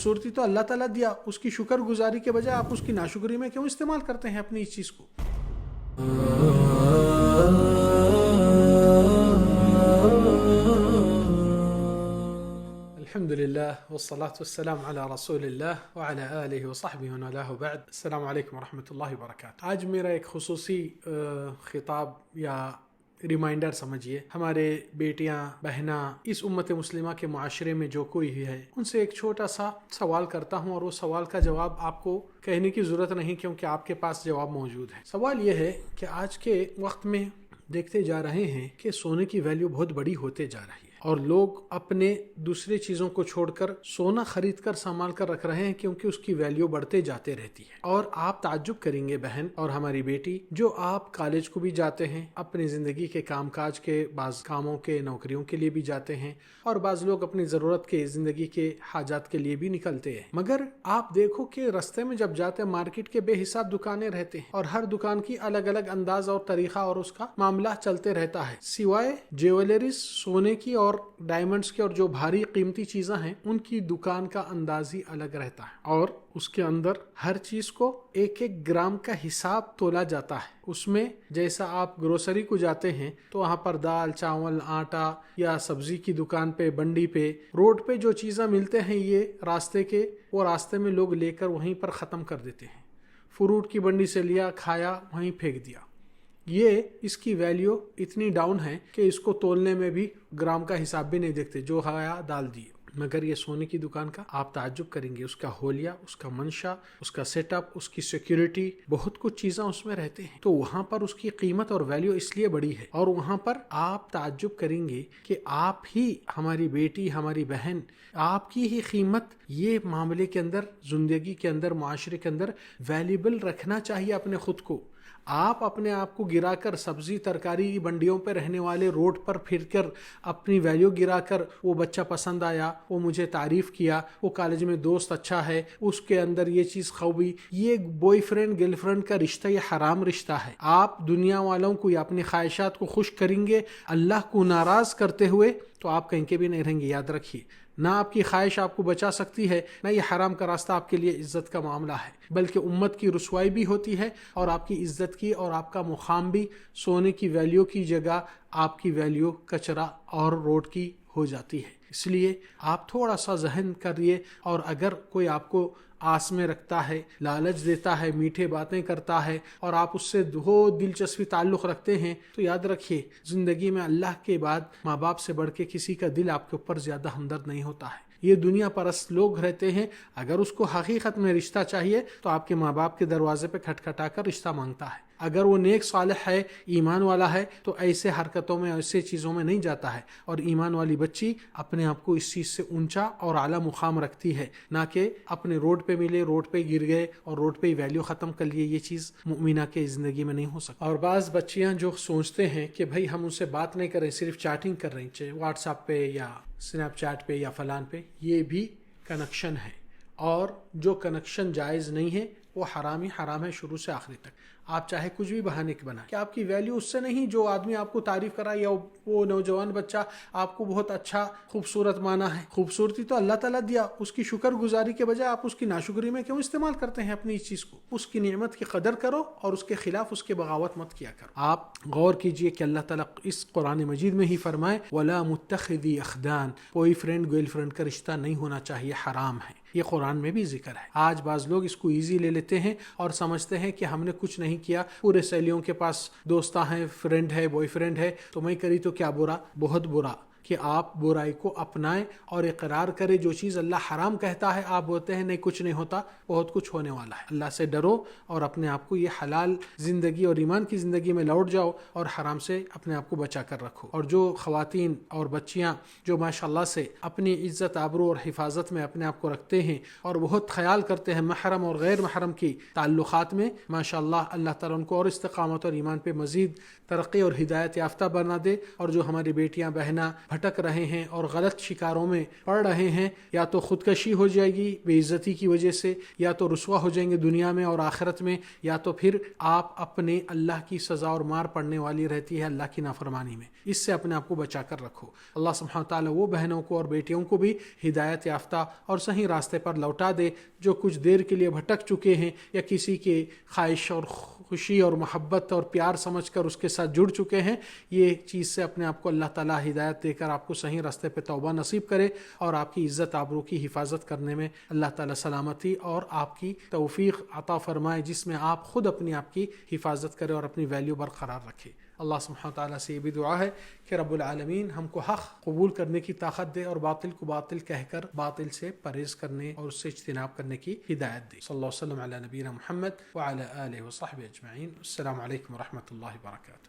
खूबसूरती तो अल्लाह ताला दिया, उसकी शुक्र गुजारी के बजाय आप उसकी नाशुक्री में क्यों इस्तेमाल करते हैं अपनी इस चीज़ को। अल्हम्दुलिल्लाह वस्सलातु वस्सलाम अला रसूलिल्लाह व अला आलिहि व सहबिहि व मन वालाहु बाद। अस्सलामु अलैकुम व रहमतुल्लाहि व बरकातुहू। आज मेरा एक खुसूसी खिताब या रिमाइंडर समझिए, हमारे बेटियां बहना इस उम्मत मुस्लिमा के माशरे में जो कोई है उनसे एक छोटा सा सवाल करता हूं, और वो सवाल का जवाब आपको कहने की ज़रूरत नहीं क्योंकि आपके पास जवाब मौजूद है। सवाल यह है कि आज के वक्त में देखते जा रहे हैं कि सोने की वैल्यू बहुत बड़ी होते जा रही है और लोग अपने दूसरे चीज़ों को छोड़कर सोना खरीद कर संभाल कर रख रहे हैं क्योंकि उसकी वैल्यू बढ़ते जाते रहती है। और आप ताज्जुब करेंगे बहन और हमारी बेटी, जो आप कॉलेज को भी जाते हैं, अपनी ज़िंदगी के कामकाज के बाज़ कामों के नौकरियों के लिए भी जाते हैं, और बाज़ लोग अपनी ज़रूरत के ज़िंदगी के हाजात के लिए भी निकलते हैं। मगर आप देखो कि रास्ते में जब जाते हैं मार्केट के बेहिसाब दुकानें रहते हैं और हर दुकान की अलग अलग अंदाज और तरीका और उसका मामला चलते रहता है। सिवाय ज्वेलरीज, सोने की और डायमंड्स की और जो भारी कीमती चीजें हैं उनकी दुकान का अंदाज ही अलग रहता है, और उसके अंदर हर चीज को एक एक ग्राम का हिसाब तोला जाता है। उसमें जैसा आप ग्रोसरी को जाते हैं तो वहाँ पर दाल, चावल, आटा या सब्जी की दुकान पे, बंडी पे, रोड पे जो चीज़ें मिलते हैं ये रास्ते के, वो रास्ते में लोग लेकर वहीं पर ख़त्म कर देते हैं। फ्रूट की बंडी से लिया, खाया, वहीं फेंक दिया। ये इसकी वैल्यू इतनी डाउन है कि इसको तोलने में भी ग्राम का हिसाब भी नहीं देखते, जो खाया डाल दिए। मगर ये सोने की दुकान का आप ताज्जुब करेंगे, उसका होलिया, उसका मंशा, उसका सेटअप, उसकी सिक्योरिटी, बहुत कुछ चीज़ें उसमें रहते हैं। तो वहाँ पर उसकी कीमत और वैल्यू इसलिए बड़ी है, और वहाँ पर आप ताज्जुब करेंगे कि आप ही, हमारी बेटी, हमारी बहन, आपकी ही कीमत ये मामले के अंदर, जिंदगी के अंदर, माशरे के अंदर वैल्यूबल रखना चाहिए अपने खुद को। आप अपने आप को गिराकर सब्जी तरकारी की मंडियों पर रहने वाले रोड पर फिरकर अपनी वैल्यू गिराकर, वो बच्चा पसंद आया, वो मुझे तारीफ किया, वो कॉलेज में दोस्त अच्छा है, उसके अंदर ये चीज़ खूबी, ये बॉयफ्रेंड गर्लफ्रेंड का रिश्ता ये हराम रिश्ता है। आप दुनिया वालों को या अपनी ख्वाहिशात को खुश करेंगे अल्लाह को नाराज़ करते हुए तो आप कहीं के भी नहीं रहेंगे। याद रखिए, ना आपकी ख्वाहिश आपको बचा सकती है, ना ये हराम का रास्ता आपके लिए इज्जत का मामला है, बल्कि उम्मत की रुसवाई भी होती है और आपकी इज्जत की और आपका मुकाम भी सोने की वैल्यू की जगह आपकी वैल्यू कचरा और रोड की हो जाती है। इसलिए आप थोड़ा सा जहन करिए, और अगर कोई आपको आस में रखता है, लालच देता है, मीठे बातें करता है और आप उससे बहुत दिलचस्पी ताल्लुक़ रखते हैं, तो याद रखिए ज़िंदगी में अल्लाह के बाद माँ बाप से बढ़ के किसी का दिल आपके ऊपर ज़्यादा हमदर्द नहीं होता है। ये दुनिया परस्त लोग रहते हैं, अगर उसको हकीकत में रिश्ता चाहिए तो आपके माँ बाप के दरवाजे पे खटखटा कर रिश्ता मांगता है। अगर वो नेक सालिह है, ईमान वाला है, तो ऐसे हरकतों में, ऐसे चीज़ों में नहीं जाता है। और ईमान वाली बच्ची अपने आप को इस चीज़ से ऊंचा और आला मुकाम रखती है, ना कि अपने रोड पे मिले, रोड पे गिर गए और रोड पे ही वैल्यू ख़त्म कर लिए। ये चीज़ मुमिना के ज़िंदगी में नहीं हो सकती। और बाज़ बच्चियाँ जो सोचते हैं कि भाई हम उनसे बात नहीं कर रहे, सिर्फ चैटिंग कर रहे हैं व्हाट्सएप पे या स्नैपचैट पे या फलान पे, ये भी कनेक्शन है, और जो कनेक्शन जायज़ नहीं है वो हराम ही हराम है शुरू से आखिरी तक। आप चाहे कुछ भी बहाने के बनाए कि आपकी वैल्यू उससे नहीं, जो आदमी आपको तारीफ करा या वो नौजवान बच्चा आपको बहुत अच्छा खूबसूरत माना है। खूबसूरती तो अल्लाह ताला दिया, उसकी शुक्र गुजारी के बजाय आप उसकी नाशुक्री में क्यों इस्तेमाल करते हैं अपनी इस चीज़ को। उसकी नेमत की कदर करो और उसके खिलाफ उसके बगावत मत किया करो। आप गौर कीजिए कि अल्लाह ताला इस कुरान मजीद में ही फरमाए, वला मुत्तखिदी अखदान, कोई फ्रेंड गर्लफ्रेंड का रिश्ता नहीं होना चाहिए, हराम है। ये कुरान में भी जिक्र है। आज बाज लोग इसको ईजी ले लेते हैं और समझते हैं कि हमने कुछ नहीं किया, पूरे सहेलियों के पास दोस्ता हैं, फ्रेंड है, बॉयफ्रेंड है, तो मैं करी तो क्या बुरा। बहुत बुरा कि आप बुराई को अपनाएं और इकरार करें। जो चीज़ अल्लाह हराम कहता है आप बोलते हैं नहीं कुछ नहीं होता, बहुत कुछ होने वाला है। अल्लाह से डरो और अपने आप को ये हलाल ज़िंदगी और ईमान की ज़िंदगी में लौट जाओ और हराम से अपने आप को बचा कर रखो। और जो ख़वातीन और बच्चियाँ जो माशाल्लाह से अपनी इज़्ज़त आबरू और हिफाजत में अपने आप को रखते हैं और बहुत ख्याल करते हैं महरम और गैर महरम की ताल्लुक़ात में, माशाल्लाह अल्लाह ताला उनको और इस्तिक़ामत और ईमान पे मज़ीद तरक्की और हिदायत याफ्ता बना दे। और जो हमारी बेटियाँ बहना بھٹک رہے ہیں اور غلط شکاروں میں پڑ رہے ہیں، یا تو خودکشی ہو جائے گی بے عزتی کی وجہ سے، یا تو رسوا ہو جائیں گے دنیا میں اور آخرت میں، یا تو پھر آپ اپنے اللہ کی سزا اور مار پڑنے والی رہتی ہے اللہ کی نافرمانی میں۔ اس سے اپنے آپ کو بچا کر رکھو۔ اللہ سبحانہ تعالیٰ وہ بہنوں کو اور بیٹیوں کو بھی ہدایت یافتہ اور صحیح راستے پر لوٹا دے جو کچھ دیر کے لیے بھٹک چکے ہیں یا کسی کے خواہش اور خوشی اور محبت اور پیار سمجھ کر اس کے ساتھ جڑ چکے ہیں، یہ چیز سے اپنے آپ کو اللہ تعالیٰ ہدایت دے کر آپ کو صحیح راستے پہ توبہ نصیب کرے اور آپ کی عزت آبرو کی حفاظت کرنے میں اللہ تعالیٰ سلامتی اور آپ کی توفیق عطا فرمائے، جس میں آپ خود اپنی آپ کی حفاظت کرے اور اپنی ویلیو برقرار رکھے۔ اللہ سبحانہ تعالیٰ سے یہ بھی دعا ہے کہ رب العالمین ہم کو حق قبول کرنے کی طاقت دے اور باطل کو باطل کہہ کر باطل سے پرہیز کرنے اور اس سے اجتناب کرنے کی ہدایت دے۔ صلی اللہ علیہ وسلم علی نبینا محمد وعلی آلہ وصحبہ اجمعین۔ السلام علیکم ورحمۃ اللہ وبرکاتہ۔